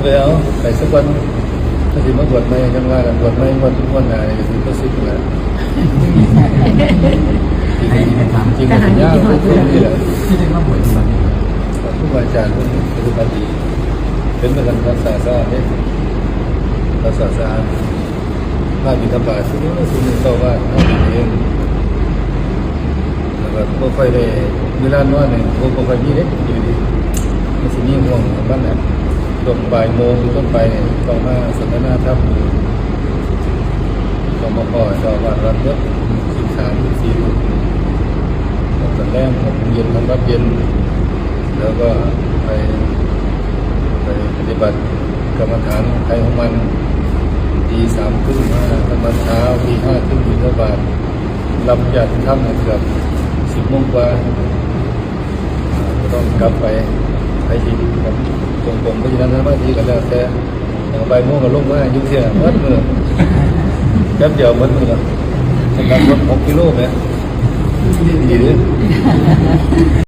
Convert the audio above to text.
แล้วไปสักวันถ้าถึงมาบวชไม่กันว่ากันบวชไม่วันทุกวันอะไรก็คือก็ซิกแหละจริงจริงสัญญาทุกคนนี่แหละที่ได้มาบวชมา ทุกอาจารย์ทุกปฏิบัติดีเป็นประกันรักษาสะอาดเนี่ยรักษาสะอาดถ้าบิณฑบาตสิ่งนี้เข้าว่าเอาเองแล้วก็ไม่ค่อยได้เวลานอนเนี่ยไม่ค่อยมีเล็กอยู่ดีมันสิ่งนี้ห่วงของบ้านเนี่ยตรงบ่ายโมงต้นไปเนี่ยต้องมาสนทนาธรรมต้องมาพ่อเจ้าบ้านรับเยอะ13-14ลูกตอนแรกผมเย็นทำรับเย็นแล้วก็ไปปฏิบัติกรรมฐานใครของมันตี3 ครึ่งมาธรรมเช้าตี5 ครึ่งบิณฑบาตลำยัดค่ำเกือบ10 โมงกว่าก็ต้องกลับไปที่ผมไปที่นั่นนะบางทีก็แล้วแต่บ่ายโมงก็ลงมายุ่งเสียมัดมือแป๊บเดียวมัดมือแล้วสำหรับรถ6 กิโลเมตรดีเลย